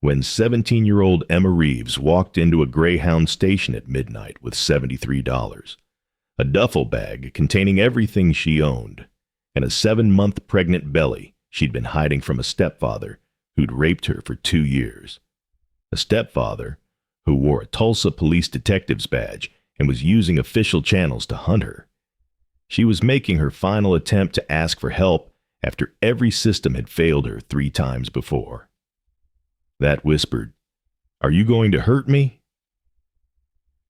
when 17-year-old Emma Reeves walked into a Greyhound station at midnight with $73, a duffel bag containing everything she owned, and a 7-month pregnant belly she'd been hiding from a stepfather who'd raped her for 2 years. A stepfather who wore a Tulsa police detective's badge and was using official channels to hunt her. She was making her final attempt to ask for help after every system had failed her 3 times before. That whispered, "Are you going to hurt me?"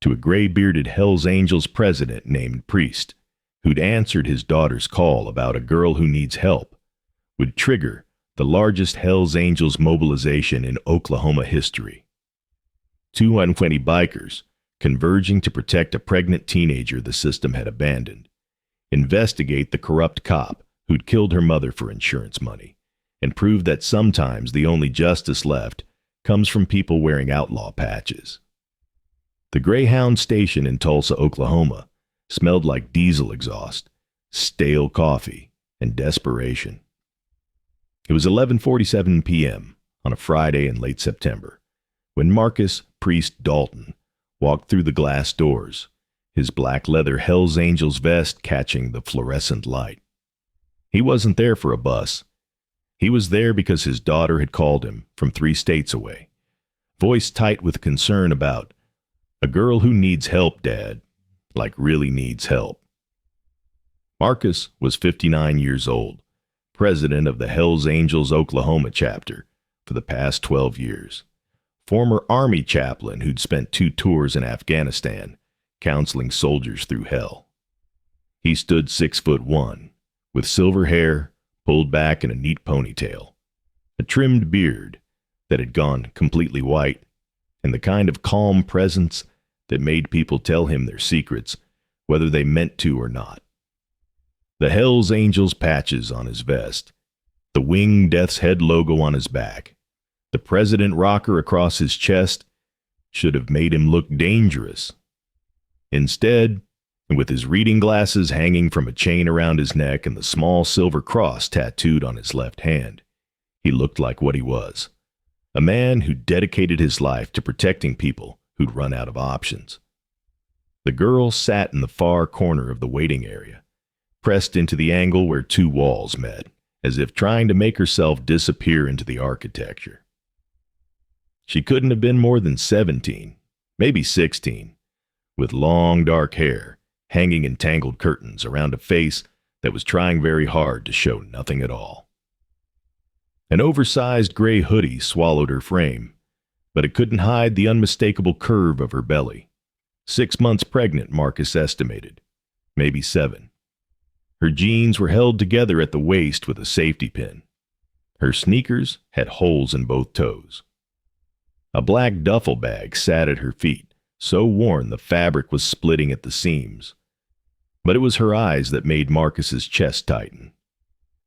to a gray-bearded Hells Angels president named Priest, who'd answered his daughter's call about a girl who needs help, would trigger the largest Hells Angels mobilization in Oklahoma history. 2 unwinding bikers, converging to protect a pregnant teenager the system had abandoned, investigate the corrupt cop who'd killed her mother for insurance money, and prove that sometimes the only justice left comes from people wearing outlaw patches. The Greyhound station in Tulsa, Oklahoma, smelled like diesel exhaust, stale coffee, and desperation. It was 11:47 p.m. on a Friday in late September when Marcus Priest Dalton walked through the glass doors, his black leather Hells Angels vest catching the fluorescent light. He wasn't there for a bus. He was there because his daughter had called him from 3 states away, voice tight with concern about a girl who needs help, Dad, like really needs help. Marcus was 59 years old, president of the Hells Angels Oklahoma chapter for the past 12 years, former Army chaplain who'd spent 2 tours in Afghanistan counseling soldiers through hell. He stood 6'1", with silver hair pulled back in a neat ponytail, a trimmed beard that had gone completely white, and the kind of calm presence that made people tell him their secrets, whether they meant to or not. The Hells Angels patches on his vest, the winged death's head logo on his back, the president rocker across his chest should have made him look dangerous. Instead, with his reading glasses hanging from a chain around his neck and the small silver cross tattooed on his left hand, he looked like what he was, a man who dedicated his life to protecting people who'd run out of options. The girl sat in the far corner of the waiting area, pressed into the angle where 2 walls met, as if trying to make herself disappear into the architecture. She couldn't have been more than 17, maybe 16, with long dark hair hanging in tangled curtains around a face that was trying very hard to show nothing at all. An oversized gray hoodie swallowed her frame, but it couldn't hide the unmistakable curve of her belly. 6 months pregnant, Marcus estimated, maybe 7. Her jeans were held together at the waist with a safety pin. Her sneakers had holes in both toes. A black duffel bag sat at her feet, so worn the fabric was splitting at the seams. But it was her eyes that made Marcus's chest tighten.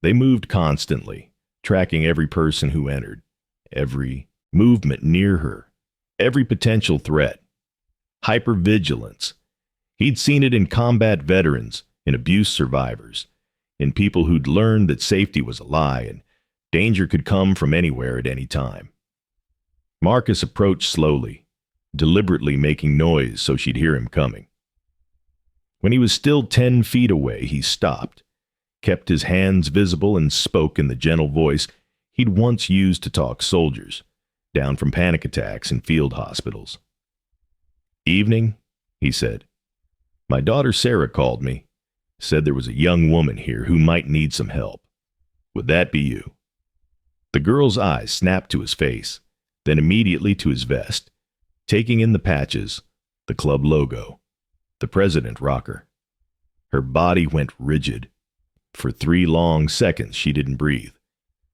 They moved constantly, tracking every person who entered, every movement near her, every potential threat. Hypervigilance. He'd seen it in combat veterans, in abuse survivors, in people who'd learned that safety was a lie and danger could come from anywhere at any time. Marcus approached slowly, deliberately making noise so she'd hear him coming. When he was still 10 feet away, he stopped, kept his hands visible, and spoke in the gentle voice he'd once used to talk soldiers, down from panic attacks in field hospitals. "Evening," he said. "My daughter Sarah called me, said there was a young woman here who might need some help. Would that be you?" The girl's eyes snapped to his face, then immediately to his vest, taking in the patches, the club logo, the president rocker. Her body went rigid. For 3 long seconds she didn't breathe.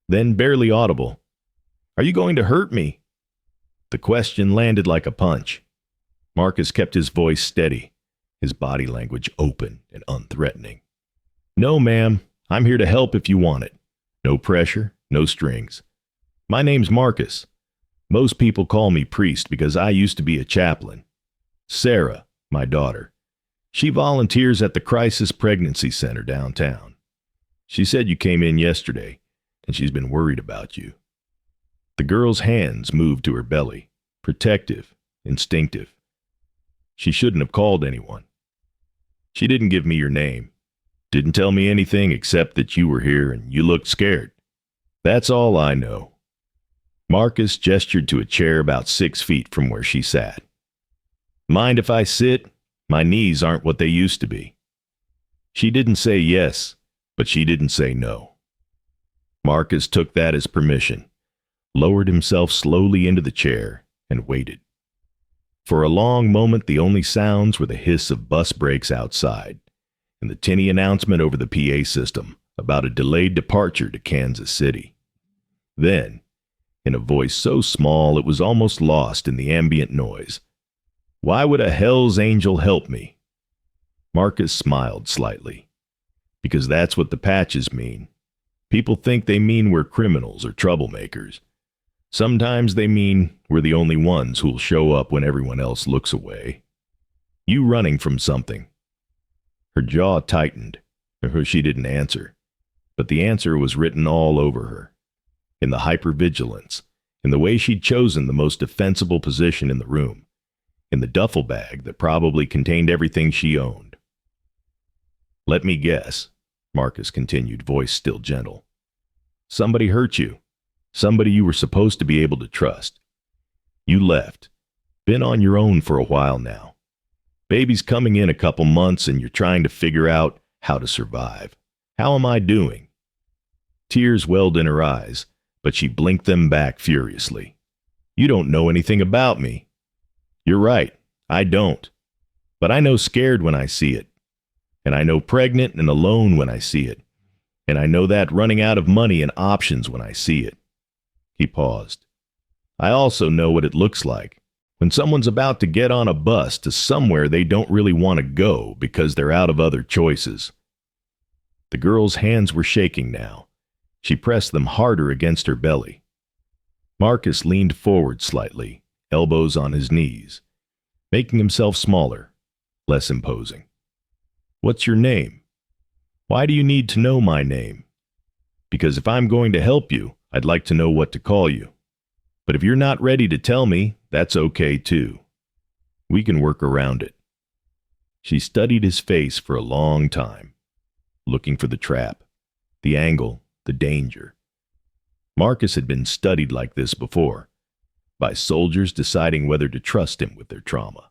Then, barely audible, "Are you going to hurt me?" The question landed like a punch. Marcus kept his voice steady, his body language open and unthreatening. "No, ma'am. I'm here to help if you want it. No pressure, no strings. My name's Marcus. Most people call me Priest because I used to be a chaplain. Sarah, my daughter, she volunteers at the Crisis Pregnancy Center downtown. She said you came in yesterday, and she's been worried about you." The girl's hands moved to her belly, protective, instinctive. She shouldn't have called anyone. She didn't give me your name. Didn't tell me anything except that you were here and you looked scared. That's all I know. Marcus gestured to a chair about 6 feet from where she sat. Mind if I sit? My knees aren't what they used to be. She didn't say yes, but she didn't say no. Marcus took that as permission, lowered himself slowly into the chair, and waited. For a long moment, the only sounds were the hiss of bus brakes outside and the tinny announcement over the PA system about a delayed departure to Kansas City. Then, in a voice so small it was almost lost in the ambient noise, "Why would a Hell's Angel help me?" Marcus smiled slightly. Because that's what the patches mean. People think they mean we're criminals or troublemakers. Sometimes they mean we're the only ones who'll show up when everyone else looks away. You running from something. Her jaw tightened. She didn't answer. But the answer was written all over her. In the hypervigilance, in the way she'd chosen the most defensible position in the room, in the duffel bag that probably contained everything she owned. "Let me guess," Marcus continued, voice still gentle. "Somebody hurt you. Somebody you were supposed to be able to trust. You left. Been on your own for a while now. Baby's coming in a couple months and you're trying to figure out how to survive. How am I doing?" Tears welled in her eyes, but she blinked them back furiously. "You don't know anything about me." "You're right, I don't. But I know scared when I see it. And I know pregnant and alone when I see it. And I know that running out of money and options when I see it." He paused. "I also know what it looks like when someone's about to get on a bus to somewhere they don't really want to go because they're out of other choices." The girl's hands were shaking now. She pressed them harder against her belly. Marcus leaned forward slightly, elbows on his knees, making himself smaller, less imposing. "What's your name? Why do you need to know my name? Because if I'm going to help you, I'd like to know what to call you. But if you're not ready to tell me, that's okay too. We can work around it." She studied his face for a long time, looking for the trap, the angle, the danger. Marcus had been studied like this before, by soldiers deciding whether to trust him with their trauma,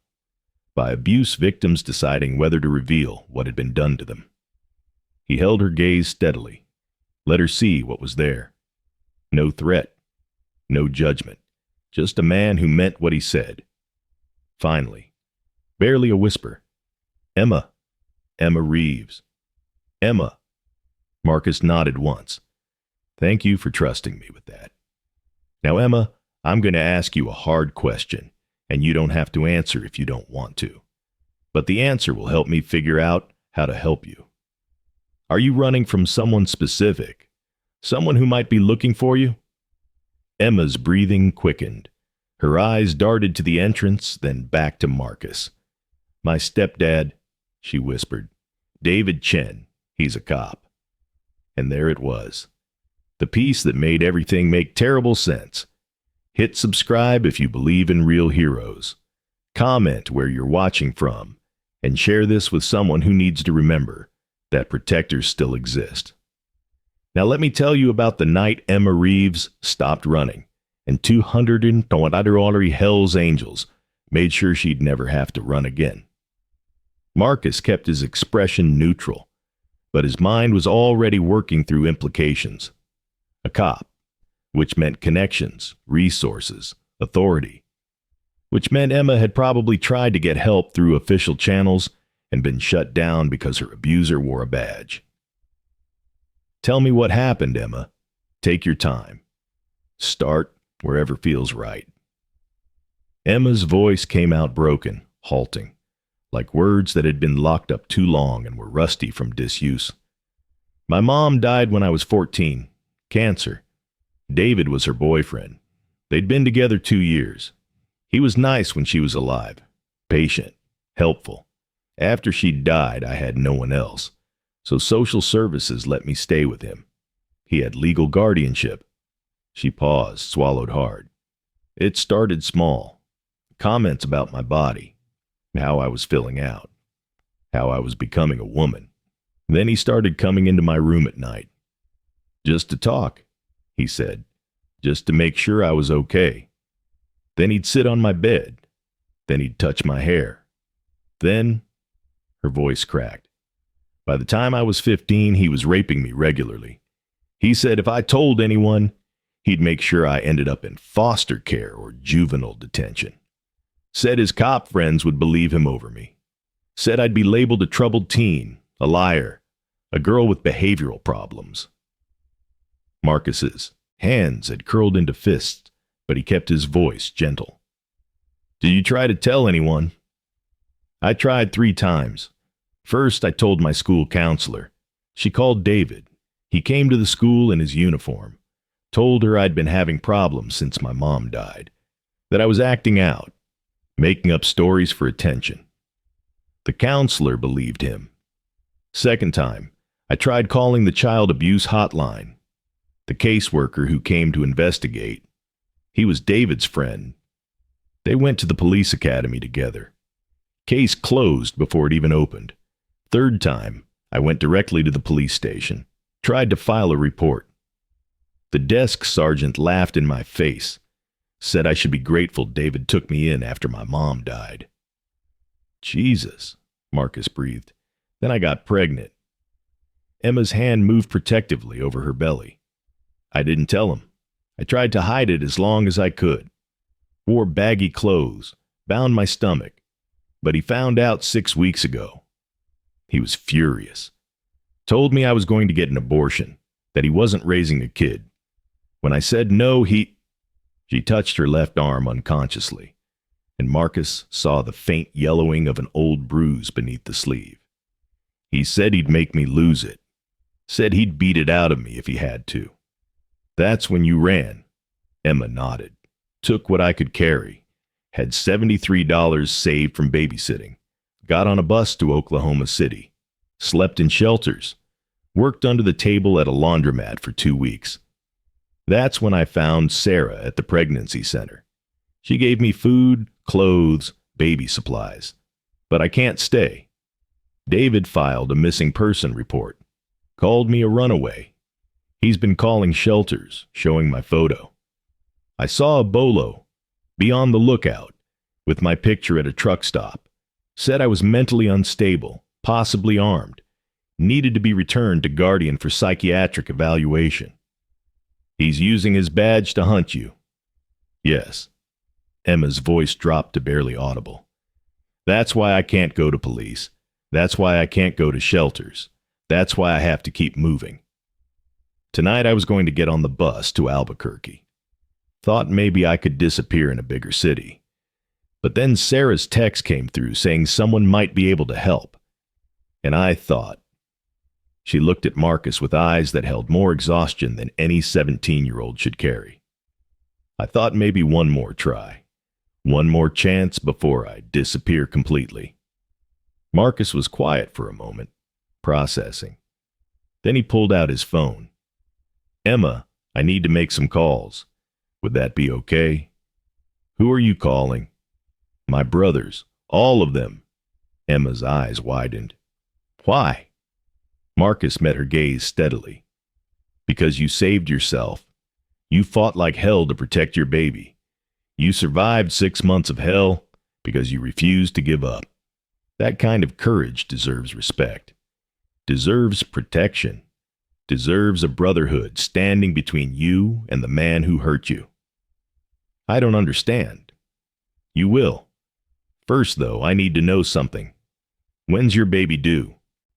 by abuse victims deciding whether to reveal what had been done to them. He held her gaze steadily, let her see what was there. No threat, no judgment, just a man who meant what he said. Finally, barely a whisper, "Emma, Emma Reeves. Emma." Marcus nodded once. "Thank you for trusting me with that. Now, Emma, I'm going to ask you a hard question, and you don't have to answer if you don't want to. But the answer will help me figure out how to help you. Are you running from someone specific? Someone who might be looking for you?" Emma's breathing quickened. Her eyes darted to the entrance, then back to Marcus. "My stepdad," she whispered. "David Chen. He's a cop." And there it was. The piece that made everything make terrible sense. Hit subscribe if you believe in real heroes. Comment where you're watching from, and share this with someone who needs to remember that protectors still exist. Now let me tell you about the night Emma Reeves stopped running, and 220 Hell's Angels made sure she'd never have to run again. Marcus kept his expression neutral, but his mind was already working through implications. A cop, which meant connections, resources, authority, which meant Emma had probably tried to get help through official channels and been shut down because her abuser wore a badge. "Tell me what happened, Emma. Take your time. Start wherever feels right." Emma's voice came out broken, halting, like words that had been locked up too long and were rusty from disuse. "My mom died when I was 14. Cancer. David was her boyfriend. They'd been together 2 years. He was nice when she was alive, patient, helpful. After she died, I had no one else, so social services let me stay with him. He had legal guardianship. She paused, swallowed hard. It started small. Comments about my body, how I was filling out, how I was becoming a woman. Then he started coming into my room at night. Just to talk, he said, just to make sure I was okay. Then he'd sit on my bed. Then he'd touch my hair. Then, her voice cracked. By the time I was 15, he was raping me regularly. He said if I told anyone, he'd make sure I ended up in foster care or juvenile detention. Said his cop friends would believe him over me. Said I'd be labeled a troubled teen, a liar, a girl with behavioral problems. Marcus's hands had curled into fists, but he kept his voice gentle. Did you try to tell anyone? I tried 3 times. First, I told my school counselor. She called David. He came to the school in his uniform. Told her I'd been having problems since my mom died. That I was acting out, making up stories for attention. The counselor believed him. Second time, I tried calling the child abuse hotline. The caseworker who came to investigate. He was David's friend. They went to the police academy together. Case closed before it even opened. Third time, I went directly to the police station. Tried to file a report. The desk sergeant laughed in my face. Said I should be grateful David took me in after my mom died. Jesus, Marcus breathed. Then I got pregnant. Emma's hand moved protectively over her belly. I didn't tell him. I tried to hide it as long as I could. Wore baggy clothes, bound my stomach. But he found out 6 weeks ago. He was furious. Told me I was going to get an abortion, that he wasn't raising a kid. When I said no, She touched her left arm unconsciously, and Marcus saw the faint yellowing of an old bruise beneath the sleeve. He said he'd make me lose it. Said he'd beat it out of me if he had to. That's when you ran. Emma nodded. Took what I could carry. Had $73 saved from babysitting. Got on a bus to Oklahoma City. Slept in shelters. Worked under the table at a laundromat for 2 weeks. That's when I found Sarah at the pregnancy center. She gave me food, clothes, baby supplies. But I can't stay. David filed a missing person report. Called me a runaway. He's been calling shelters, showing my photo. I saw a bolo. Be on the lookout. With my picture at a truck stop. Said I was mentally unstable, possibly armed. Needed to be returned to Guardian for psychiatric evaluation. He's using his badge to hunt you. Yes. Emma's voice dropped to barely audible. That's why I can't go to police. That's why I can't go to shelters. That's why I have to keep moving. Tonight I was going to get on the bus to Albuquerque. Thought maybe I could disappear in a bigger city. But then Sarah's text came through saying someone might be able to help. And I thought. She looked at Marcus with eyes that held more exhaustion than any 17-year-old should carry. I thought maybe one more try. One more chance before I disappear completely. Marcus was quiet for a moment, processing. Then he pulled out his phone. Emma, I need to make some calls. Would that be okay? Who are you calling? My brothers, all of them. Emma's eyes widened. Why? Marcus met her gaze steadily. Because you saved yourself. You fought like hell to protect your baby. You survived 6 months of hell because you refused to give up. That kind of courage deserves respect. Deserves protection. Deserves a brotherhood standing between you and the man who hurt you. I don't understand. You will. First, though, I need to know something. When's your baby due?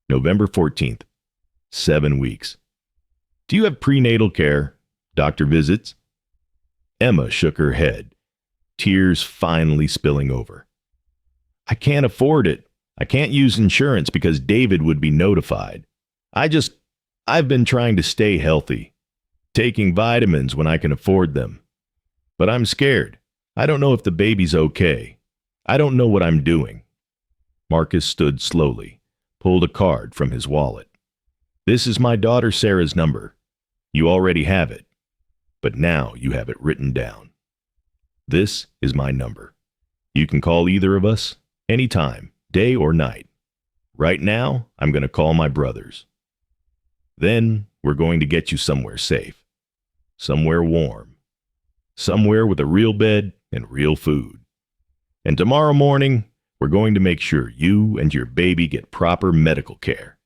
November 14th. 7 weeks. Do you have prenatal care? Doctor visits? Emma shook her head, tears finally spilling over. I can't afford it. I can't use insurance because David would be notified. I've been trying to stay healthy, taking vitamins when I can afford them. But I'm scared. I don't know if the baby's okay. I don't know what I'm doing. Marcus stood slowly, pulled a card from his wallet. This is my daughter Sarah's number. You already have it. but now you have it written down. This is my number. You can call either of us anytime, day or night. Right now, I'm going to call my brothers. Then we're going to get you somewhere safe, somewhere warm, somewhere with a real bed and real food. And tomorrow morning, we're going to make sure you and your baby get proper medical care.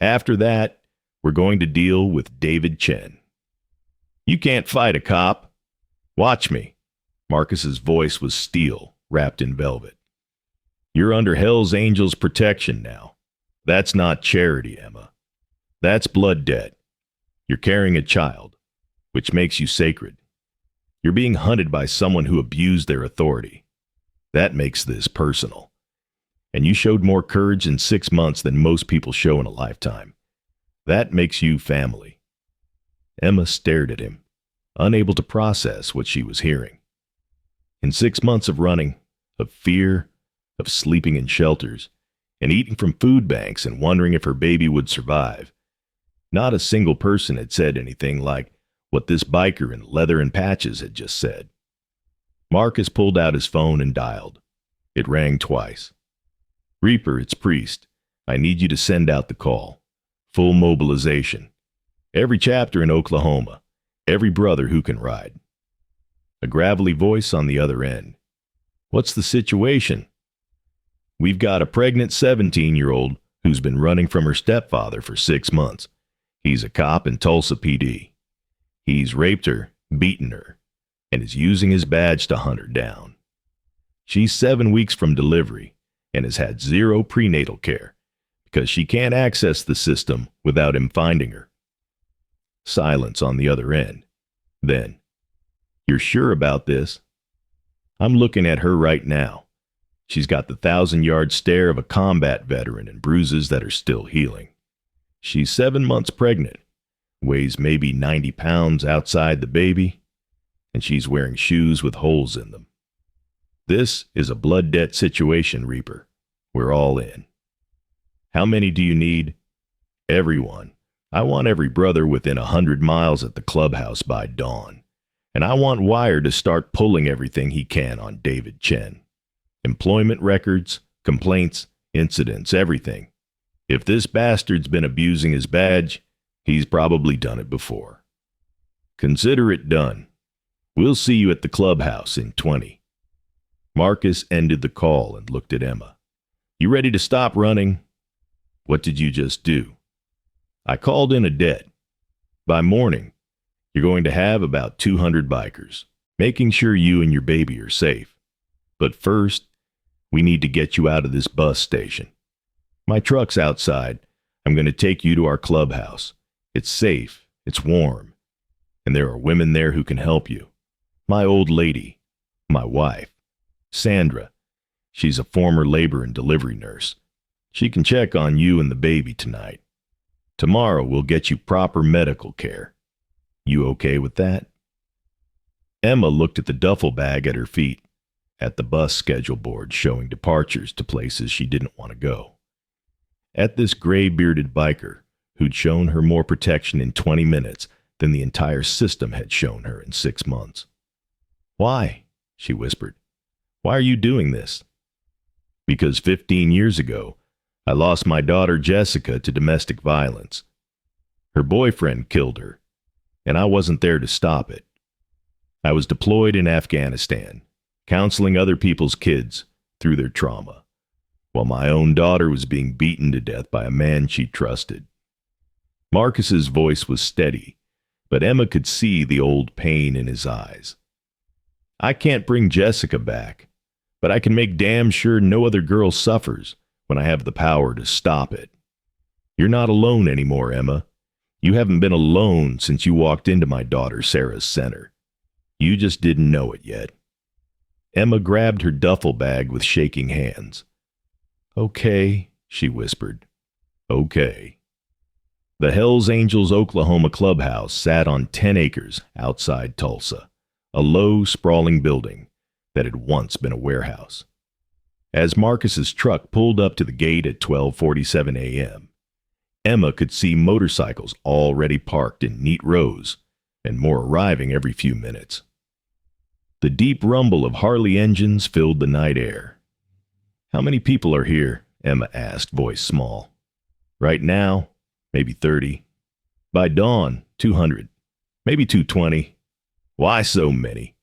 After that, we're going to deal with David Chen. You can't fight a cop. Watch me. Marcus's voice was steel, wrapped in velvet. You're under Hell's Angels' protection now. That's not charity, Emma. That's blood debt. You're carrying a child, which makes you sacred. You're being hunted by someone who abused their authority. That makes this personal. And you showed more courage in 6 months than most people show in a lifetime. That makes you family. Emma stared at him, unable to process what she was hearing. In 6 months of running, of fear, of sleeping in shelters, and eating from food banks and wondering if her baby would survive, not a single person had said anything like what this biker in leather and patches had just said. Marcus pulled out his phone and dialed. It rang twice. Reaper, it's Priest. I need you to send out the call. Full mobilization. Every chapter in Oklahoma. Every brother who can ride. A gravelly voice on the other end. What's the situation? We've got a pregnant 17-year-old who's been running from her stepfather for 6 months. He's a cop in Tulsa PD. He's raped her, beaten her, and is using his badge to hunt her down. She's 7 weeks from delivery and has had 0 prenatal care because she can't access the system without him finding her. Silence on the other end. Then, you're sure about this? I'm looking at her right now. She's got the 1,000-yard stare of a combat veteran and bruises that are still healing. She's 7 months pregnant, weighs maybe 90 pounds outside the baby, and she's wearing shoes with holes in them. This is a blood debt situation, Reaper. We're all in. How many do you need? Everyone. I want every brother within 100 miles at the clubhouse by dawn. And I want Wire to start pulling everything he can on David Chen. Employment records, complaints, incidents, everything. If this bastard's been abusing his badge, he's probably done it before. Consider it done. We'll see you at the clubhouse in 20. Marcus ended the call and looked at Emma. You ready to stop running? What did you just do? I called in a debt. By morning, you're going to have about 200 bikers, making sure you and your baby are safe. But first, we need to get you out of this bus station. My truck's outside. I'm going to take you to our clubhouse. It's safe, it's warm, and there are women there who can help you. My old lady, my wife, Sandra. She's a former labor and delivery nurse. She can check on you and the baby tonight. Tomorrow we'll get you proper medical care. You okay with that? Emma looked at the duffel bag at her feet, at the bus schedule board showing departures to places she didn't want to go, at this gray-bearded biker who'd shown her more protection in 20 minutes than the entire system had shown her in 6 months. Why? She whispered. Why are you doing this? Because 15 years ago, I lost my daughter Jessica to domestic violence. Her boyfriend killed her, and I wasn't there to stop it. I was deployed in Afghanistan, counseling other people's kids through their trauma, while my own daughter was being beaten to death by a man she trusted. Marcus's voice was steady, but Emma could see the old pain in his eyes. I can't bring Jessica back, but I can make damn sure no other girl suffers when I have the power to stop it. You're not alone anymore, Emma. You haven't been alone since you walked into my daughter Sarah's center. You just didn't know it yet. Emma grabbed her duffel bag with shaking hands. Okay, she whispered. Okay. The Hells Angels Oklahoma clubhouse sat on 10 acres outside Tulsa, a low, sprawling building that had once been a warehouse. As Marcus's truck pulled up to the gate at 12:47 a.m., Emma could see motorcycles already parked in neat rows, and more arriving every few minutes. The deep rumble of Harley engines filled the night air. "How many people are here?" Emma asked, voice small. "Right now, maybe 30. By dawn, 200. Maybe 220. Why so many?"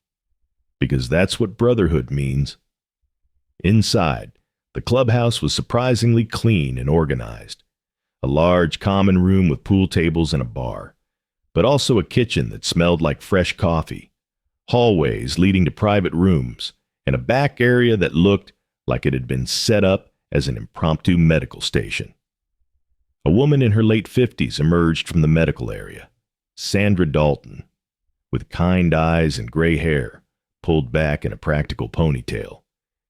"Because that's what brotherhood means." Inside, the clubhouse was surprisingly clean and organized. A large common room with pool tables and a bar, but also a kitchen that smelled like fresh coffee, hallways leading to private rooms, and a back area that looked like it had been set up as an impromptu medical station. A woman in her late 50s emerged from the medical area, Sandra Dalton, with kind eyes and gray hair pulled back in a practical ponytail.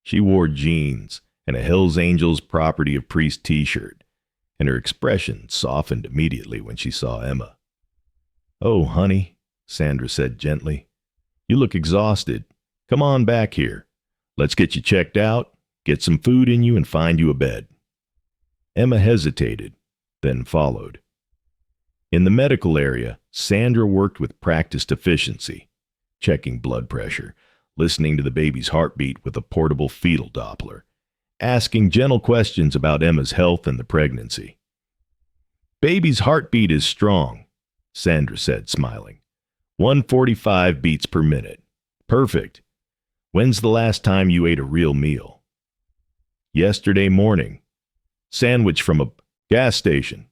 She wore jeans and a Hells Angels Property of Priest t-shirt, and her expression softened immediately when she saw Emma. "Oh, honey," Sandra said gently, "you look exhausted. Come on back here. Let's get you checked out, get some food in you, and find you a bed." Emma hesitated, then followed. In the medical area, Sandra worked with practiced efficiency, checking blood pressure, listening to the baby's heartbeat with a portable fetal Doppler, asking gentle questions about Emma's health and the pregnancy. "Baby's heartbeat is strong," Sandra said, smiling. 145 beats per minute. Perfect. When's the last time you ate a real meal?" "Yesterday morning. Sandwich from a gas station."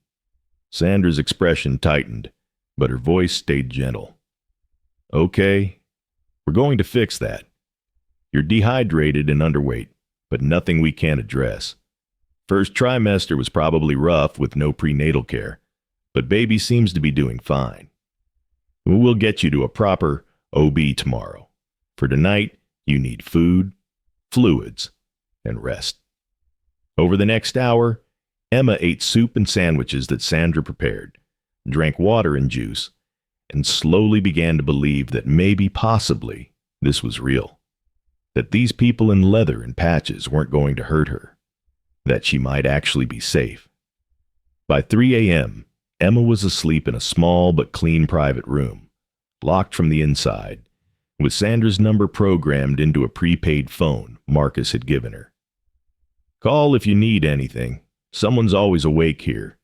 Sandra's expression tightened, but her voice stayed gentle. "Okay, we're going to fix that. You're dehydrated and underweight, but nothing we can't address. First trimester was probably rough with no prenatal care, but baby seems to be doing fine. We'll get you to a proper OB tomorrow. For tonight, you need food, fluids, and rest." Over the next hour, Emma ate soup and sandwiches that Sandra prepared, drank water and juice, and slowly began to believe that maybe, possibly, this was real. That these people in leather and patches weren't going to hurt her. That she might actually be safe. By 3 a.m., Emma was asleep in a small but clean private room, locked from the inside, with Sandra's number programmed into a prepaid phone Marcus had given her. "Call if you need anything. Someone's always awake here,"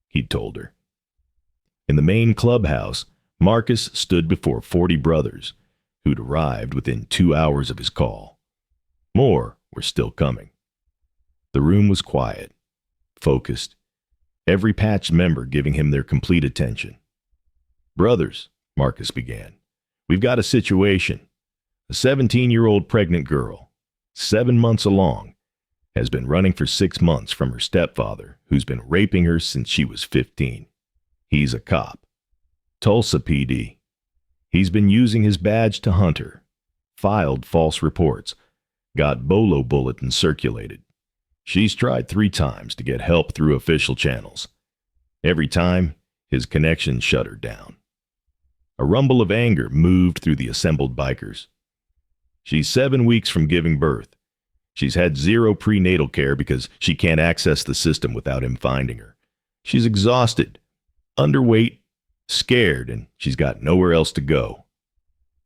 he'd told her. In the main clubhouse, Marcus stood before 40 brothers, who'd arrived within 2 hours of his call. More were still coming. The room was quiet, focused, every patched member giving him their complete attention. "Brothers," Marcus began, "we've got a situation. A 17-year-old pregnant girl, 7 months along, has been running for 6 months from her stepfather, who's been raping her since she was 15. He's a cop. Tulsa PD. He's been using his badge to hunt her, filed false reports, got BOLO bulletins circulated. She's tried 3 times to get help through official channels. Every time, his connection shut her down." A rumble of anger moved through the assembled bikers. "She's 7 weeks from giving birth. She's had 0 prenatal care because she can't access the system without him finding her. She's exhausted, underweight, scared, and she's got nowhere else to go."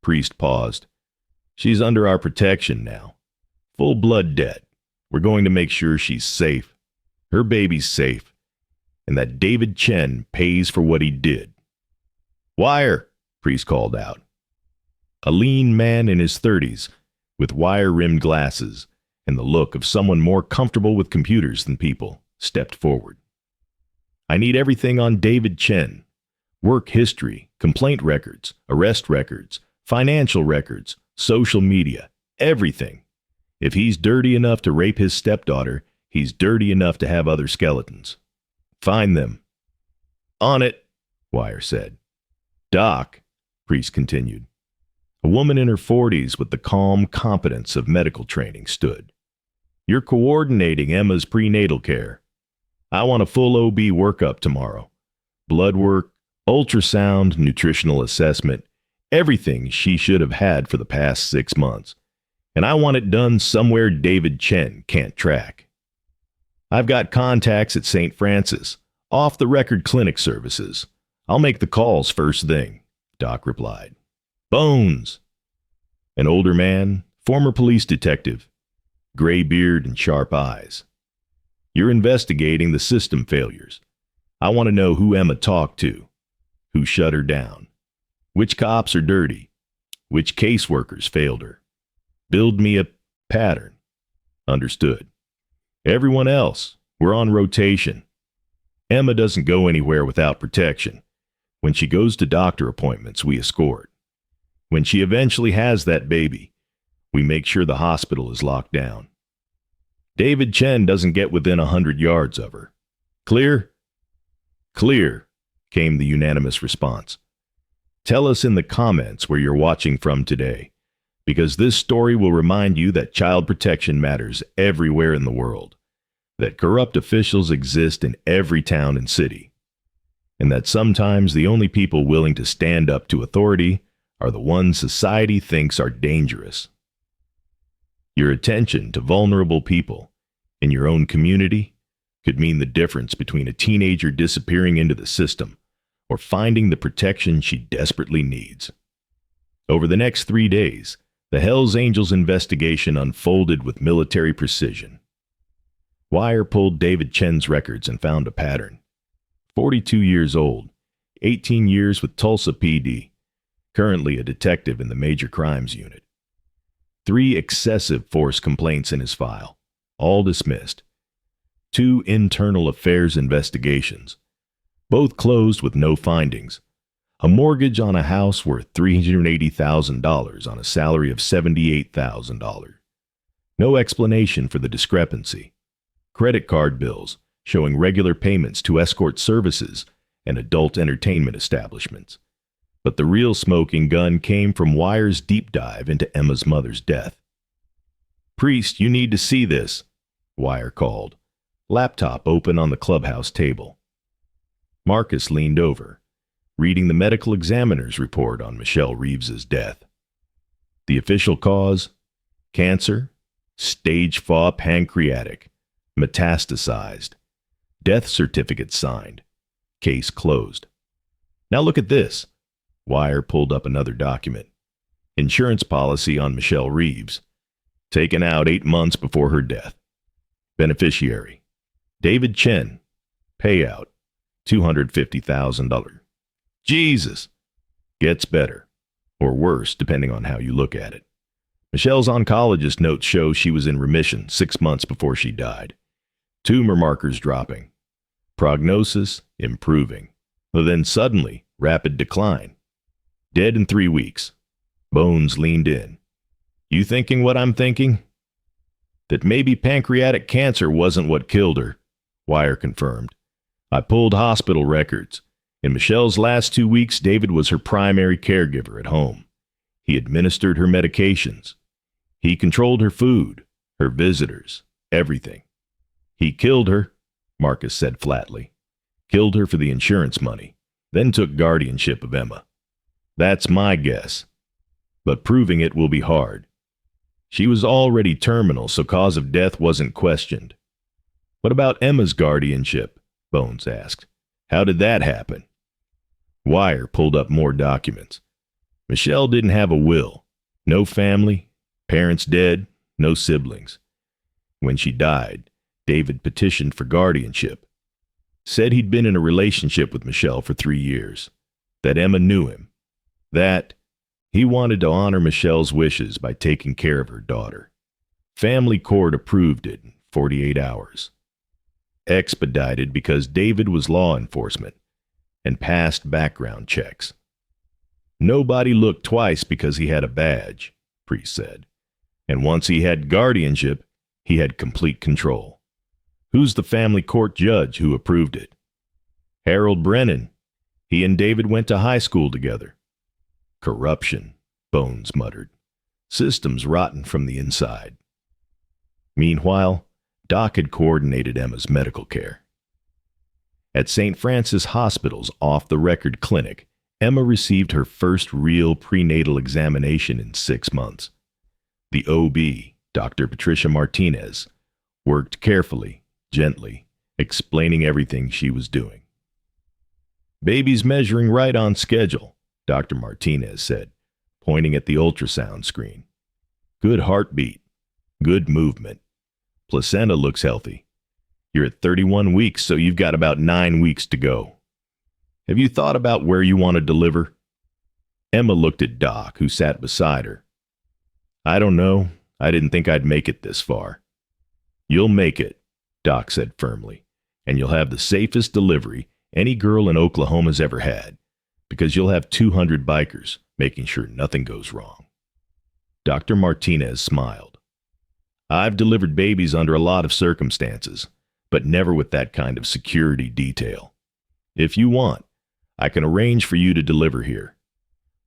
Priest paused. "She's under our protection now. Full blood debt. We're going to make sure she's safe. Her baby's safe. And that David Chen pays for what he did." "Wire," Priest called out. A lean man in his 30s, with wire-rimmed glasses, and the look of someone more comfortable with computers than people, stepped forward. "I need everything on David Chen. Work history, complaint records, arrest records, financial records, social media, everything. If he's dirty enough to rape his stepdaughter, he's dirty enough to have other skeletons. Find them." "On it," Wire said. "Doc," Priest continued. A woman in her 40s with the calm competence of medical training stood. "You're coordinating Emma's prenatal care. I want a full OB workup tomorrow. Blood work, ultrasound, nutritional assessment, everything she should have had for the past 6 months. And I want it done somewhere David Chen can't track. I've got contacts at St. Francis, off-the-record clinic services. I'll make the calls first thing. Doc replied. Bones! An older man, former police detective, gray beard and sharp eyes. You're investigating the system failures. I want to know who Emma talked to, who shut her down, which cops are dirty, which caseworkers failed her. Build me a pattern. Understood. Everyone else, we're on rotation. Emma doesn't go anywhere without protection. When she goes to doctor appointments, we escort. When she eventually has that baby, we make sure the hospital is locked down. David Chen doesn't get within 100 yards of her. Clear? Clear, came the unanimous response. Tell us in the comments where you're watching from today, because this story will remind you that child protection matters everywhere in the world, that corrupt officials exist in every town and city, and that sometimes the only people willing to stand up to authority are the ones society thinks are dangerous. Your attention to vulnerable people in your own community could mean the difference between a teenager disappearing into the system or finding the protection she desperately needs. Over the next 3 days, the Hells Angels investigation unfolded with military precision. Wire pulled David Chen's records and found a pattern. 42 years old, 18 years with Tulsa PD, currently a detective in the Major Crimes Unit. 3 excessive force complaints in his file, all dismissed. 2 internal affairs investigations, both closed with no findings. A mortgage on a house worth $380,000 on a salary of $78,000. No explanation for the discrepancy. Credit card bills showing regular payments to escort services and adult entertainment establishments. But the real smoking gun came from Wire's deep dive into Emma's mother's death. Priest, you need to see this, Wire called, laptop open on the clubhouse table. Marcus leaned over, reading the medical examiner's report on Michelle Reeves's death. The official cause? Cancer, stage 4 pancreatic, metastasized. Death certificate signed. Case closed. Now look at this. Wire pulled up another document. Insurance policy on Michelle Reeves. Taken out 8 months before her death. Beneficiary: David Chen. Payout: $250,000. Jesus! Gets better. Or worse, depending on how you look at it. Michelle's oncologist notes show she was in remission 6 months before she died. Tumor markers dropping. Prognosis improving. Then suddenly, rapid decline. Dead in 3 weeks. Bones leaned in. You thinking what I'm thinking? That maybe pancreatic cancer wasn't what killed her, Wire confirmed. I pulled hospital records. In Michelle's last 2 weeks, David was her primary caregiver at home. He administered her medications. He controlled her food, her visitors, everything. He killed her, Marcus said flatly. Killed her for the insurance money, then took guardianship of Emma. That's my guess. But proving it will be hard. She was already terminal, so cause of death wasn't questioned. What about Emma's guardianship? Bones asked. How did that happen? Wire pulled up more documents. Michelle didn't have a will. No family, parents dead, no siblings. When she died, David petitioned for guardianship. Said he'd been in a relationship with Michelle for 3 years. That Emma knew him. That he wanted to honor Michelle's wishes by taking care of her daughter. Family court approved it in 48 hours. Expedited because David was law enforcement and passed background checks. Nobody looked twice because he had a badge, Priest said. And once he had guardianship, he had complete control. Who's the family court judge who approved it? Harold Brennan. He and David went to high school together. Corruption, Bones muttered. Systems rotten from the inside. Meanwhile, Doc had coordinated Emma's medical care. At St. Francis Hospital's off-the-record clinic, Emma received her first real prenatal examination in 6 months. The OB, Dr. Patricia Martinez, worked carefully, gently, explaining everything she was doing. Baby's measuring right on schedule, Dr. Martinez said, pointing at the ultrasound screen. Good heartbeat. Good movement. Placenta looks healthy. You're at 31 weeks, so you've got about 9 weeks to go. Have you thought about where you want to deliver? Emma looked at Doc, who sat beside her. I don't know. I didn't think I'd make it this far. You'll make it, Doc said firmly, and you'll have the safest delivery any girl in Oklahoma's ever had, because you'll have 200 bikers making sure nothing goes wrong. Dr. Martinez smiled. I've delivered babies under a lot of circumstances, but never with that kind of security detail. If you want, I can arrange for you to deliver here.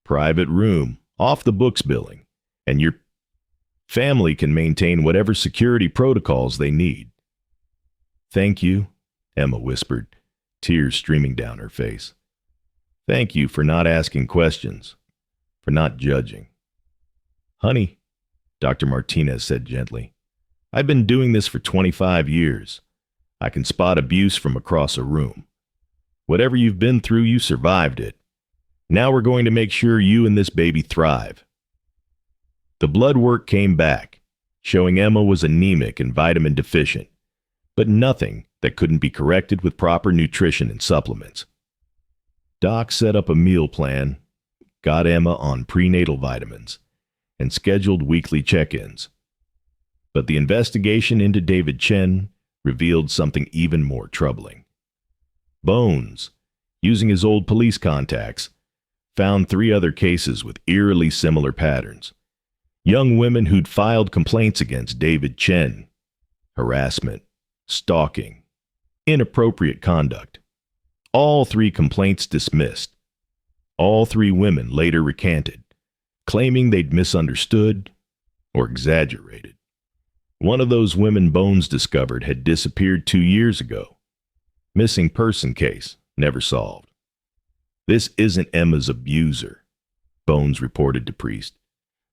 Private room, off the books billing, and your family can maintain whatever security protocols they need. Thank you, Emma whispered, tears streaming down her face. Thank you for not asking questions, for not judging. Honey, Dr. Martinez said gently, I've been doing this for 25 years. I can spot abuse from across a room. Whatever you've been through, you survived it. Now we're going to make sure you and this baby thrive. The blood work came back, showing Emma was anemic and vitamin deficient, but nothing that couldn't be corrected with proper nutrition and supplements. Doc set up a meal plan, got Emma on prenatal vitamins, and scheduled weekly check-ins. But the investigation into David Chen revealed something even more troubling. Bones, using his old police contacts, found 3 other cases with eerily similar patterns. Young women who'd filed complaints against David Chen. Harassment, stalking, inappropriate conduct. All 3 complaints dismissed. All 3 women later recanted, claiming they'd misunderstood or exaggerated. One of those women Bones discovered had disappeared 2 years ago. Missing person case, never solved. This isn't Emma's abuser, Bones reported to Priest.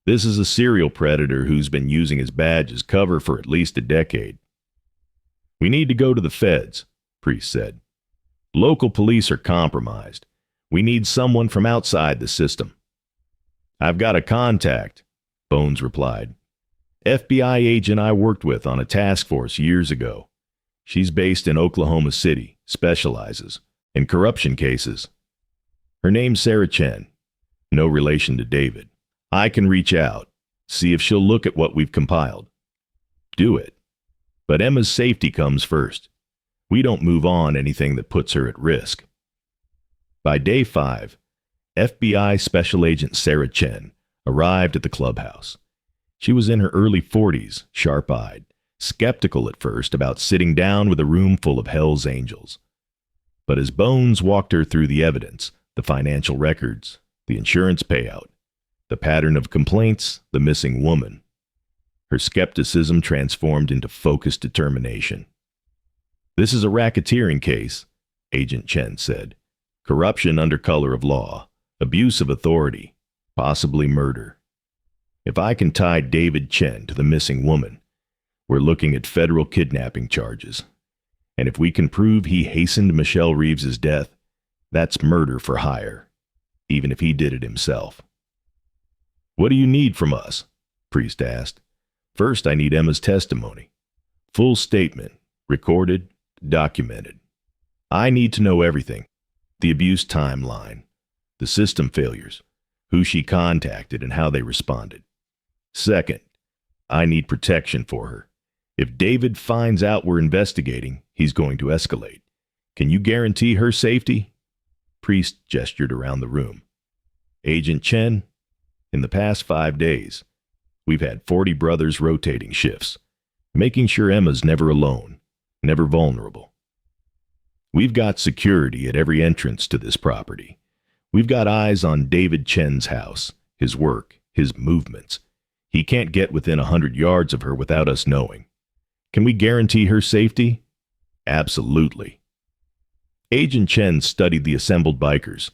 This is a serial predator who's been using his badge as cover for at least a decade. We need to go to the feds, Priest said. Local police are compromised. We need someone from outside the system. I've got a contact, Bones replied. FBI agent I worked with on a task force years ago. She's based in Oklahoma City, specializes in corruption cases. Her name's Sarah Chen, no relation to David. I can reach out, see if she'll look at what we've compiled. Do it. But Emma's safety comes first. We don't move on anything that puts her at risk. By day 5, FBI Special Agent Sarah Chen arrived at the clubhouse. She was in her early 40s, sharp-eyed, skeptical at first about sitting down with a room full of Hell's Angels. But as Bones walked her through the evidence, the financial records, the insurance payout, the pattern of complaints, the missing woman, her skepticism transformed into focused determination. This is a racketeering case, Agent Chen said. Corruption under color of law, abuse of authority, possibly murder. If I can tie David Chen to the missing woman, we're looking at federal kidnapping charges. And if we can prove he hastened Michelle Reeves's death, that's murder for hire, even if he did it himself. What do you need from us? Priest asked. First, I need Emma's testimony. Full statement, recorded, documented. I need to know everything. The abuse timeline, the system failures, who she contacted and how they responded. Second, I need protection for her. If David finds out we're investigating, he's going to escalate. Can you guarantee her safety? Priest gestured around the room. Agent Chen, in the past 5 days, we've had 40 brothers rotating shifts, making sure Emma's never alone, never vulnerable. We've got security at every entrance to this property. We've got eyes on David Chen's house, his work, his movements. He can't get within 100 yards of her without us knowing. Can we guarantee her safety? Absolutely. Agent Chen studied the assembled bikers,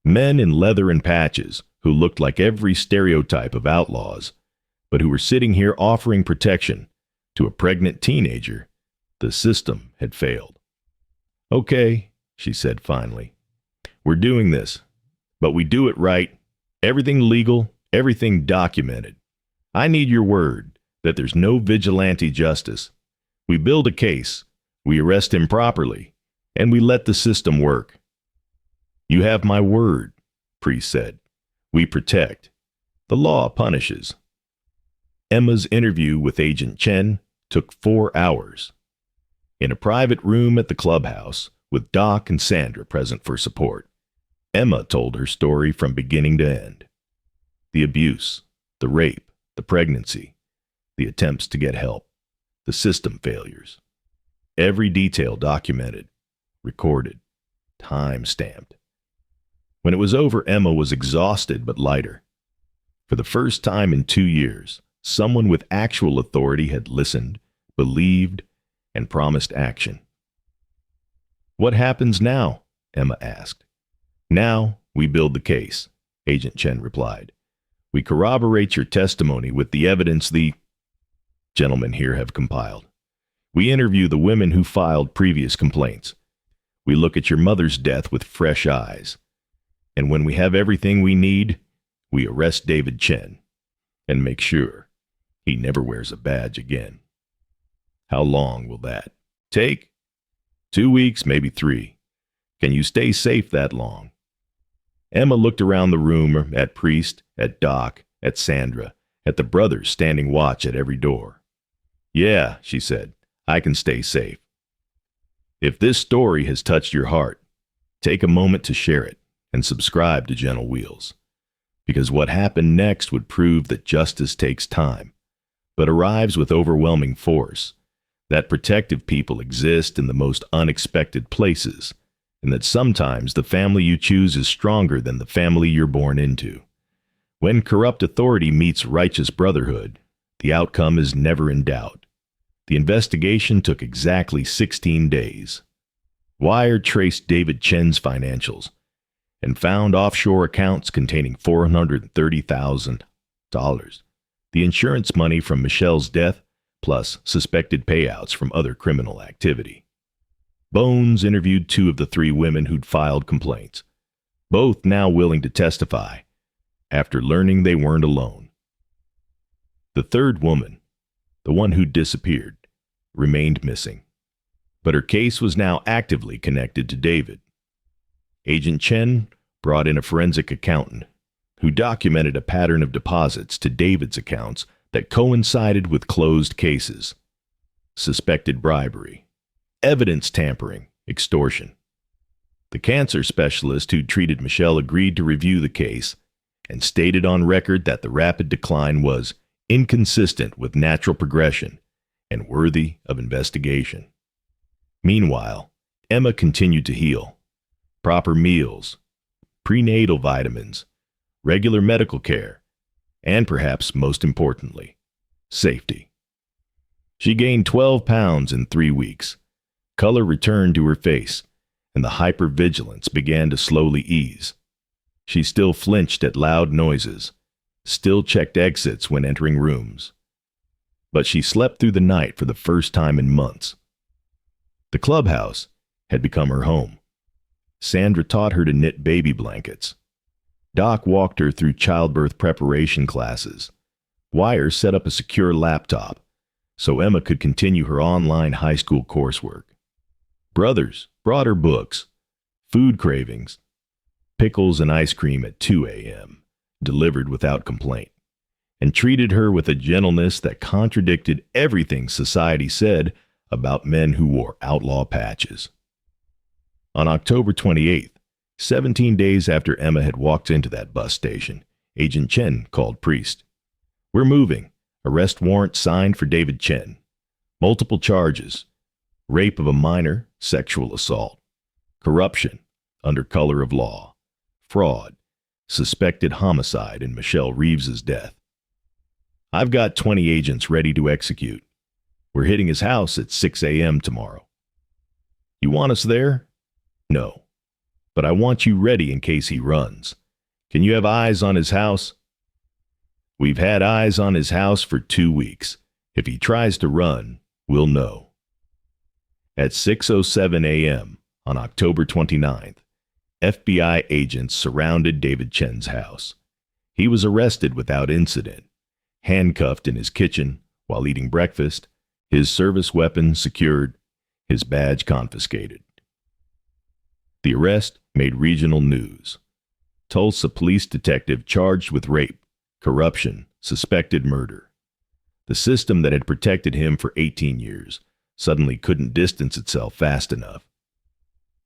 men in leather and patches who looked like every stereotype of outlaws, but who were sitting here offering protection to a pregnant teenager. The system had failed. Okay, she said finally. We're doing this, But we do it right. Everything legal, everything documented. I need your word that there's no vigilante justice. We build a case, we arrest him properly, and we let the system work. You have my word, Priest said. We protect. The law punishes. Emma's interview with Agent Chen took 4 hours. In a private room at the clubhouse, with Doc and Sandra present for support, Emma told her story from beginning to end. The abuse, the rape, the pregnancy, the attempts to get help, the system failures. Every detail documented, recorded, time-stamped. When it was over, Emma was exhausted but lighter. For the first time in 2 years, someone with actual authority had listened, believed, and promised action. What happens now? Emma asked. Now we build the case, Agent Chen replied. We corroborate your testimony with the evidence the gentlemen here have compiled. We interview the women who filed previous complaints. We look at your mother's death with fresh eyes. And when we have everything we need, we arrest David Chen and make sure he never wears a badge again. How long will that take? 2 weeks, maybe 3. Can you stay safe that long? Emma looked around the room at Priest, at Doc, at Sandra, at the brothers standing watch at every door. Yeah, she said, I can stay safe. If this story has touched your heart, take a moment to share it and subscribe to Gentle Wheels, because what happened next would prove that justice takes time, but arrives with overwhelming force, that protective people exist in the most unexpected places, and that sometimes the family you choose is stronger than the family you're born into. When corrupt authority meets righteous brotherhood, the outcome is never in doubt. The investigation took exactly 16 days. Wire traced David Chen's financials and found offshore accounts containing $430,000, the insurance money from Michelle's death, plus suspected payouts from other criminal activity. Bones interviewed 2 of the 3 women who'd filed complaints, both now willing to testify after learning they weren't alone. The 3rd woman, the one who disappeared, remained missing, but her case was now actively connected to David. Agent Chen brought in a forensic accountant who documented a pattern of deposits to David's accounts that coincided with closed cases, suspected bribery, evidence tampering, extortion. The cancer specialist who treated Michelle agreed to review the case and stated on record that the rapid decline was inconsistent with natural progression and worthy of investigation. Meanwhile, Emma continued to heal. Proper meals, prenatal vitamins, regular medical care, and perhaps most importantly, safety. She gained 12 pounds in 3 weeks. Color returned to her face, and the hypervigilance began to slowly ease. She still flinched at loud noises, still checked exits when entering rooms. But she slept through the night for the first time in months. The clubhouse had become her home. Sandra taught her to knit baby blankets. Doc walked her through childbirth preparation classes. Wire set up a secure laptop so Emma could continue her online high school coursework. Brothers brought her books, food cravings, pickles and ice cream at 2 a.m., delivered without complaint, and treated her with a gentleness that contradicted everything society said about men who wore outlaw patches. On October 28th, 17 days after Emma had walked into that bus station, Agent Chen called Priest. We're moving. Arrest warrant signed for David Chen. Multiple charges. Rape of a minor, sexual assault. Corruption, under color of law. Fraud. Suspected homicide in Michelle Reeves's death. I've got 20 agents ready to execute. We're hitting his house at 6 a.m. tomorrow. You want us there? No. But I want you ready in case he runs. Can you have eyes on his house? We've had eyes on his house for 2 weeks. If he tries to run, we'll know. At 6:07 a.m. on October 29th, FBI agents surrounded David Chen's house. He was arrested without incident, handcuffed in his kitchen while eating breakfast, his service weapon secured, his badge confiscated. The arrest made regional news. Tulsa police detective charged with rape, corruption, suspected murder. The system that had protected him for 18 years suddenly couldn't distance itself fast enough.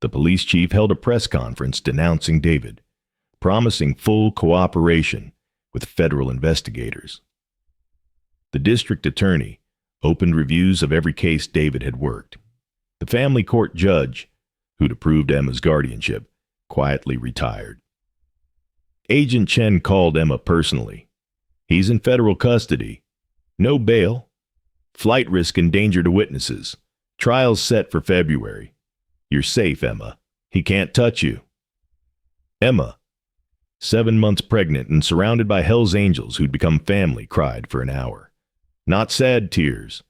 The police chief held a press conference denouncing David, promising full cooperation with federal investigators. The district attorney opened reviews of every case David had worked. The family court judge, who'd approved Emma's guardianship, quietly retired. Agent Chen called Emma personally. He's in federal custody. No bail. Flight risk and danger to witnesses. Trial's set for February. You're safe, Emma. He can't touch you. Emma, 7 months pregnant and surrounded by Hell's Angels who'd become family, cried for an hour. Not sad tears.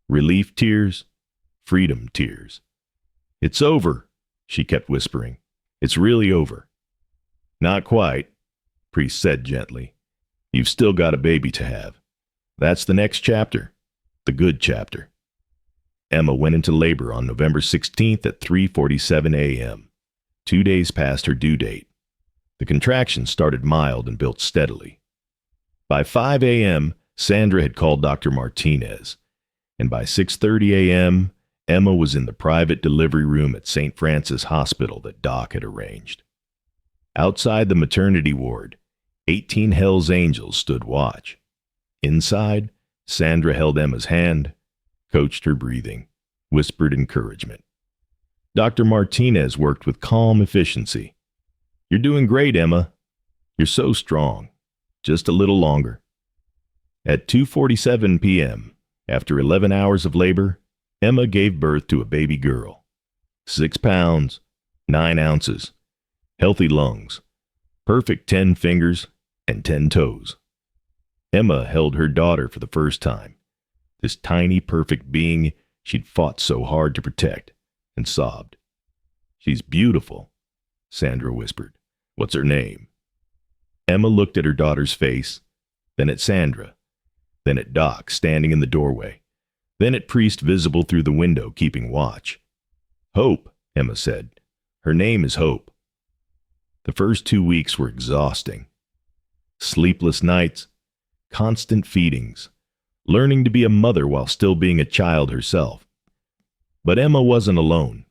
Relief tears. Freedom tears. It's over, she kept whispering. It's really over. Not quite, Priest said gently. You've still got a baby to have. That's the next chapter, the good chapter. Emma went into labor on November 16th at 3:47 a.m., 2 days past her due date. The contractions started mild and built steadily. By 5 a.m., Sandra had called Dr. Martinez, and by 6:30 a.m., Emma was in the private delivery room at St. Francis Hospital that Doc had arranged. Outside the maternity ward, 18 Hell's Angels stood watch. Inside, Sandra held Emma's hand, coached her breathing, whispered encouragement. Dr. Martinez worked with calm efficiency. You're doing great, Emma. You're so strong. Just a little longer. At 2:47 p.m., after 11 hours of labor, Emma gave birth to a baby girl. 6 pounds, 9 ounces, healthy lungs, perfect 10 fingers and 10 toes. Emma held her daughter for the first time, this tiny, perfect being she'd fought so hard to protect, and sobbed. She's beautiful, Sandra whispered. What's her name? Emma looked at her daughter's face, then at Sandra, then at Doc standing in the doorway, then at Priest visible through the window keeping watch. Hope, Emma said. Her name is Hope. The first 2 weeks were exhausting. Sleepless nights, constant feedings, learning to be a mother while still being a child herself. But Emma wasn't alone.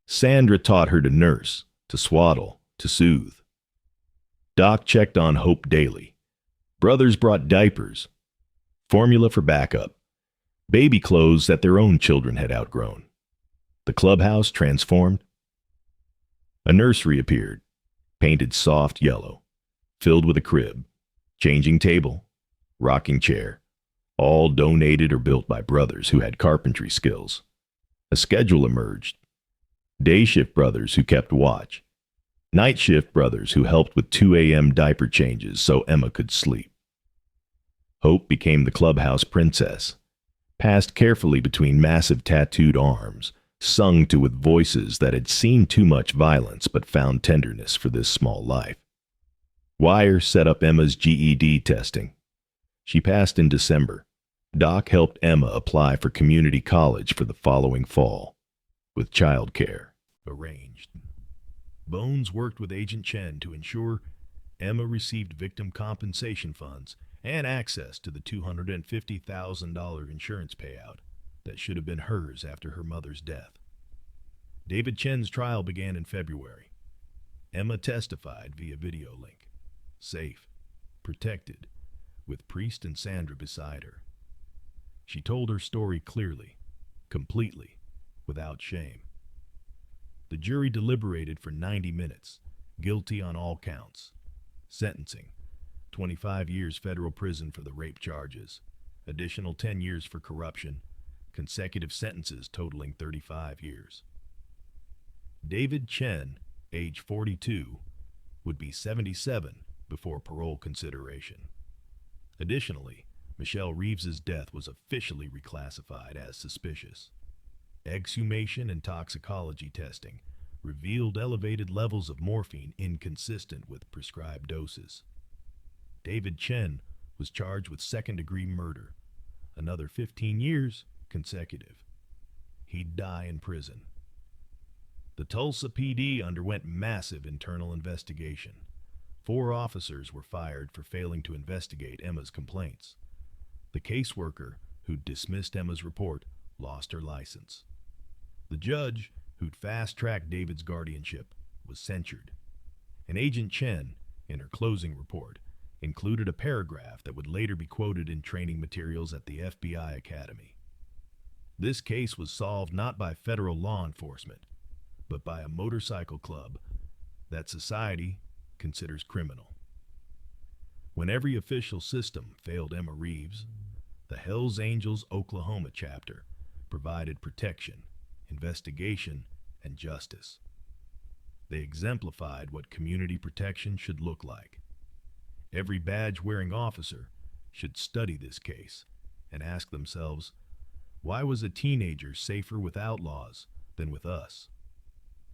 Sandra taught her to nurse, to swaddle, to soothe. Doc checked on Hope daily. Brothers brought diapers, formula for backup, baby clothes that their own children had outgrown. The clubhouse transformed. A nursery appeared, painted soft yellow, filled with a crib, changing table, rocking chair, all donated or built by brothers who had carpentry skills. A schedule emerged. Day shift brothers who kept watch. Night shift brothers who helped with 2 a.m. diaper changes so Emma could sleep. Hope became the clubhouse princess, passed carefully between massive tattooed arms, sung to with voices that had seen too much violence but found tenderness for this small life. Wire set up Emma's GED testing. She passed in December. Doc helped Emma apply for community college for the following fall, with childcare arranged. Bones worked with Agent Chen to ensure Emma received victim compensation funds and access to the $250,000 insurance payout that should have been hers after her mother's death. David Chen's trial began in February. Emma testified via video link, safe, protected, with Priest and Sandra beside her. She told her story clearly, completely, without shame. The jury deliberated for 90 minutes, guilty on all counts. Sentencing: 25 years federal prison for the rape charges, additional 10 years for corruption, consecutive sentences totaling 35 years. David Chen, age 42, would be 77 before parole consideration. Additionally, Michelle Reeves's death was officially reclassified as suspicious. Exhumation and toxicology testing revealed elevated levels of morphine inconsistent with prescribed doses. David Chen was charged with second-degree murder, another 15 years consecutive. He'd die in prison. The Tulsa PD underwent massive internal investigation. 4 officers were fired for failing to investigate Emma's complaints. The caseworker who'd dismissed Emma's report lost her license. The judge, who'd fast-tracked David's guardianship, was censured. And Agent Chen, in her closing report, included a paragraph that would later be quoted in training materials at the FBI Academy. This case was solved not by federal law enforcement, but by a motorcycle club that society considers criminal. When every official system failed Emma Reeves, the Hells Angels Oklahoma chapter provided protection, investigation, and justice. They exemplified what community protection should look like. Every badge-wearing officer should study this case and ask themselves, why was a teenager safer with outlaws than with us?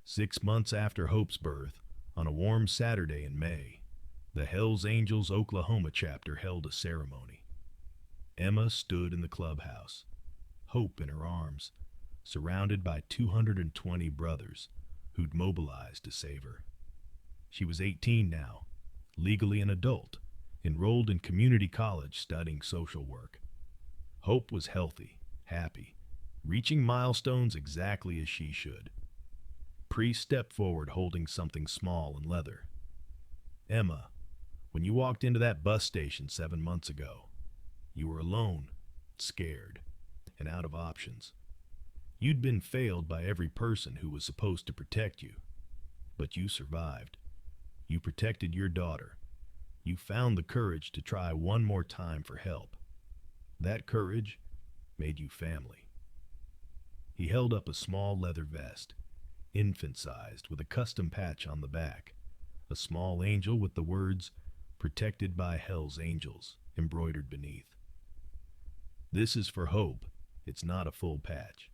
6 months after Hope's birth, on a warm Saturday in May, the Hells Angels Oklahoma chapter held a ceremony. Emma stood in the clubhouse, Hope in her arms, surrounded by 220 brothers who'd mobilized to save her. She was 18 now, legally an adult, enrolled in community college studying social work. Hope was healthy, happy, reaching milestones exactly as she should. Priest stepped forward holding something small and leather. Emma, when you walked into that bus station 7 months ago, you were alone, scared, and out of options. You'd been failed by every person who was supposed to protect you, but you survived. You protected your daughter. You found the courage to try one more time for help. That courage made you family. He held up a small leather vest, infant-sized, with a custom patch on the back, a small angel with the words, "Protected by Hell's Angels," embroidered beneath. This is for Hope. It's not a full patch.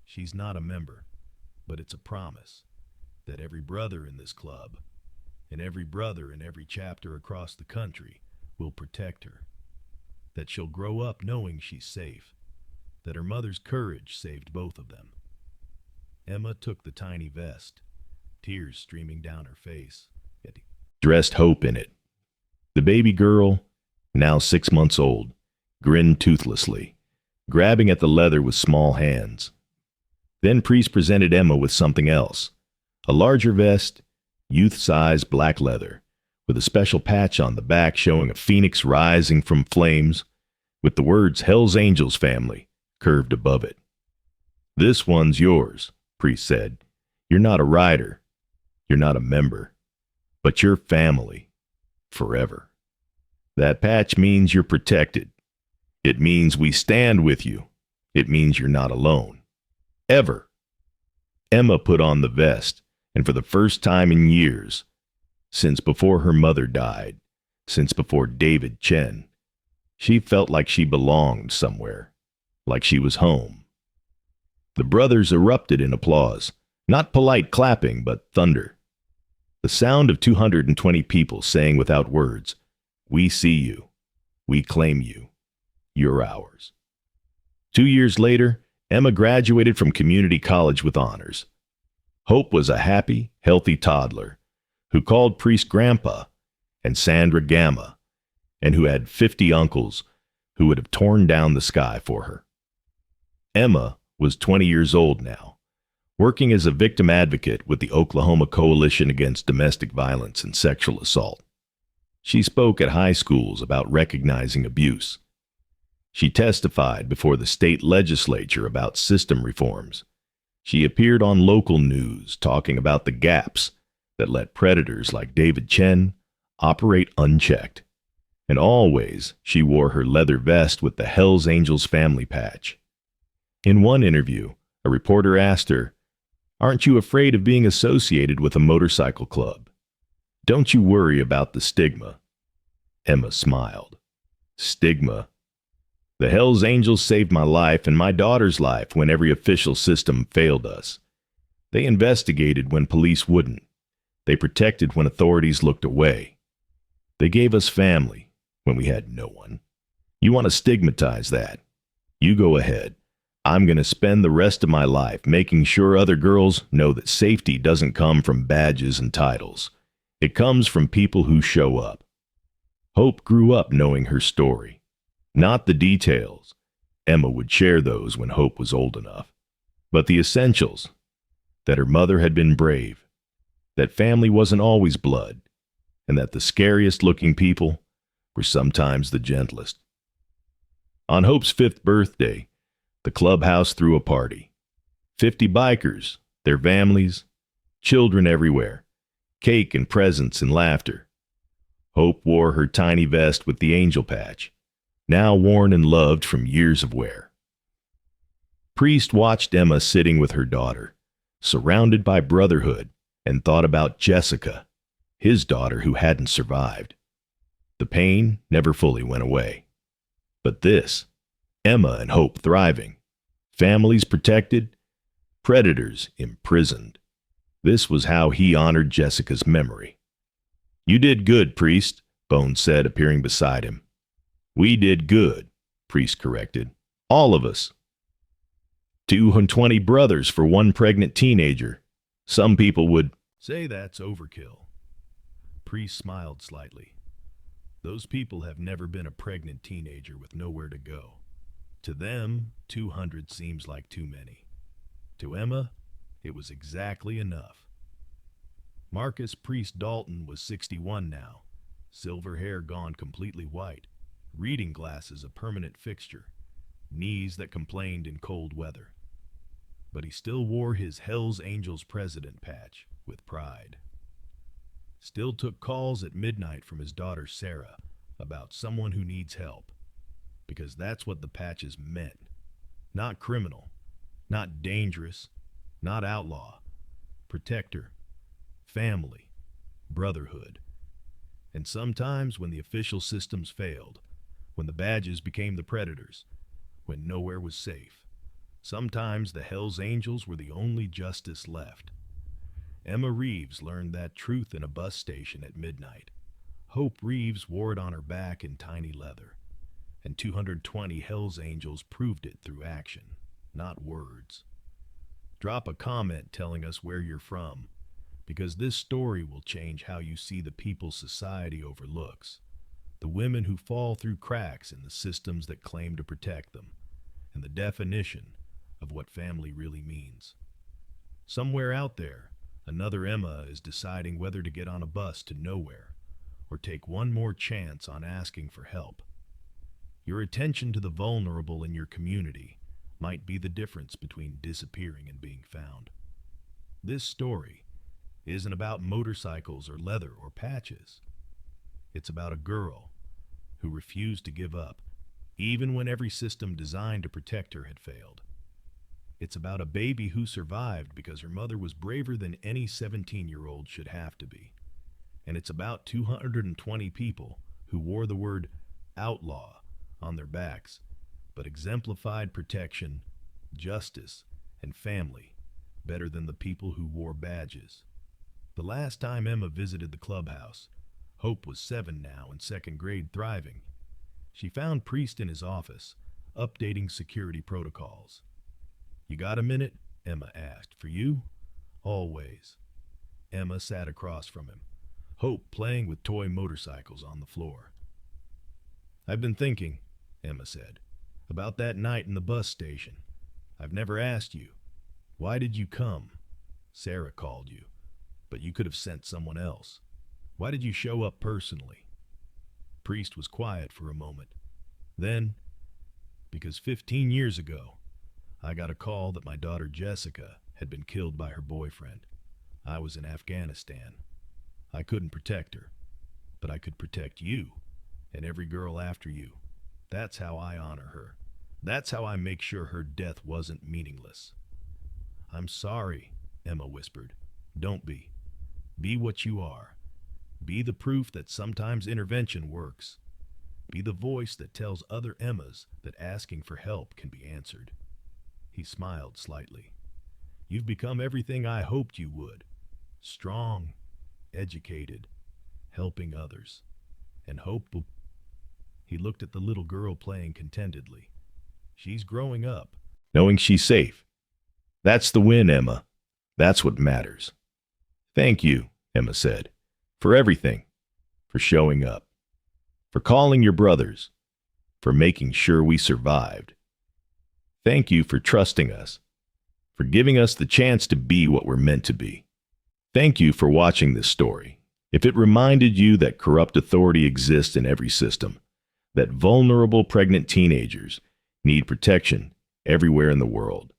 She's not a member, but it's a promise that every brother in this club and every brother in every chapter across the country will protect her, that she'll grow up knowing she's safe, that her mother's courage saved both of them. Emma took the tiny vest, tears streaming down her face, dressed Hope in it. The baby girl, now 6 months old, grinned toothlessly, grabbing at the leather with small hands. Then Priest presented Emma with something else, a larger vest, youth-size black leather, with a special patch on the back showing a phoenix rising from flames, with the words Hell's Angels Family curved above it. "This one's yours," Priest said. "You're not a rider. You're not a member. But you're family. Forever. That patch means you're protected. It means we stand with you. It means you're not alone. Ever." Emma put on the vest, and for the first time in years, since before her mother died, since before David Chen, she felt like she belonged somewhere, like she was home. The brothers erupted in applause, not polite clapping, but thunder. The sound of 220 people saying without words, "We see you. We claim you. You're ours." 2 years later, Emma graduated from community college with honors. Hope was a happy, healthy toddler who called Priest Grandpa and Sandra Gamma, and who had 50 uncles who would have torn down the sky for her. Emma was 20 years old now, working as a victim advocate with the Oklahoma Coalition Against Domestic Violence and Sexual Assault. She spoke at high schools about recognizing abuse. She testified before the state legislature about system reforms. She appeared on local news talking about the gaps that let predators like David Chen operate unchecked. And always she wore her leather vest with the Hells Angels family patch. In one interview, a reporter asked her, "Aren't you afraid of being associated with a motorcycle club? Don't you worry about the stigma?" Emma smiled. "Stigma? The Hells Angels saved my life and my daughter's life when every official system failed us. They investigated when police wouldn't. They protected when authorities looked away. They gave us family when we had no one. You want to stigmatize that? You go ahead. I'm going to spend the rest of my life making sure other girls know that safety doesn't come from badges and titles. It comes from people who show up. Hope grew up knowing her story, not the details. Emma would share those when Hope was old enough. But the essentials, that her mother had been brave, that family wasn't always blood, and that the scariest looking people were sometimes the gentlest. On Hope's 5th birthday, the clubhouse threw a party. 50 bikers, their families, children everywhere, cake and presents and laughter. Hope wore her tiny vest with the angel patch, now worn and loved from years of wear. Priest watched Emma sitting with her daughter, surrounded by brotherhood, and thought about Jessica, his daughter who hadn't survived. The pain never fully went away. But this, Emma and Hope thriving, families protected, predators imprisoned. This was how he honored Jessica's memory. You did good, Priest, Bones said, appearing beside him. We did good, Priest corrected. All of us. 220 brothers for one pregnant teenager. Some people would say that's overkill. Priest smiled slightly. Those people have never been a pregnant teenager with nowhere to go. To them, 200 seems like too many. To Emma, it was exactly enough. Marcus Priest Dalton was 61 now, silver hair gone completely white, reading glasses a permanent fixture, knees that complained in cold weather. But he still wore his Hells Angels president patch with pride. Still took calls at midnight from his daughter Sarah about someone who needs help, because that's what the patches meant. Not criminal, not dangerous, not outlaw. Protector, family, brotherhood. And sometimes when the official systems failed, when the badges became the predators, when nowhere was safe, sometimes the Hells Angels were the only justice left. Emma Reeves learned that truth in a bus station at midnight. Hope Reeves wore it on her back in tiny leather. And 220 Hells Angels proved it through action, not words. Drop a comment telling us where you're from, because this story will change how you see the people society overlooks, the women who fall through cracks in the systems that claim to protect them, and the definition of what family really means. Somewhere out there, another Emma is deciding whether to get on a bus to nowhere, or take one more chance on asking for help. Your attention to the vulnerable in your community might be the difference between disappearing and being found. This story isn't about motorcycles or leather or patches. It's about a girl who refused to give up, even when every system designed to protect her had failed. It's about a baby who survived because her mother was braver than any 17-year-old should have to be. And it's about 220 people who wore the word outlaw on their backs, but exemplified protection, justice, and family better than the people who wore badges. The last time Emma visited the clubhouse, Hope was 7 now in 2nd grade, thriving. She found Priest in his office, updating security protocols. You got a minute? Emma asked. For you? Always. Emma sat across from him, Hope playing with toy motorcycles on the floor. I've been thinking, Emma said, about that night in the bus station. I've never asked you. Why did you come? Sarah called you, but you could have sent someone else. Why did you show up personally? Priest was quiet for a moment. Then, because 15 years ago, I got a call that my daughter Jessica had been killed by her boyfriend. I was in Afghanistan. I couldn't protect her, but I could protect you and every girl after you. That's how I honor her. That's how I make sure her death wasn't meaningless. I'm sorry, Emma whispered. Don't be. Be what you are. Be the proof that sometimes intervention works. Be the voice that tells other Emmas that asking for help can be answered. He smiled slightly. You've become everything I hoped you would. Strong, educated, helping others, and hopeful. He looked at the little girl playing contentedly. She's growing up, knowing she's safe. That's the win, Emma. That's what matters. Thank you, Emma said, for everything, for showing up, for calling your brothers, for making sure we survived. Thank you for trusting us, for giving us the chance to be what we're meant to be. Thank you for watching this story. If it reminded you that corrupt authority exists in every system, that vulnerable pregnant teenagers need protection everywhere in the world,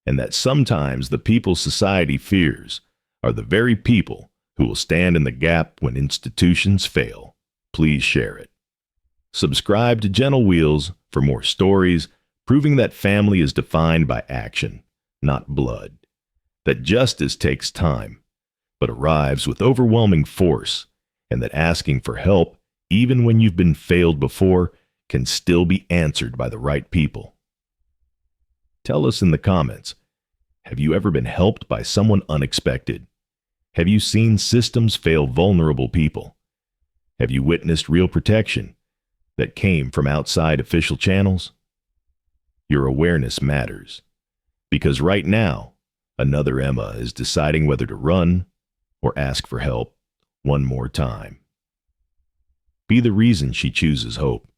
and that sometimes the people society fears are the very people who will stand in the gap when institutions fail, please share it. Subscribe to Gentle Wheels for more stories proving that family is defined by action, not blood, that justice takes time, but arrives with overwhelming force, and that asking for help, even when you've been failed before, can still be answered by the right people. Tell us in the comments, have you ever been helped by someone unexpected? Have you seen systems fail vulnerable people? Have you witnessed real protection that came from outside official channels? Your awareness matters, because right now, another Emma is deciding whether to run or ask for help one more time. Be the reason she chooses hope.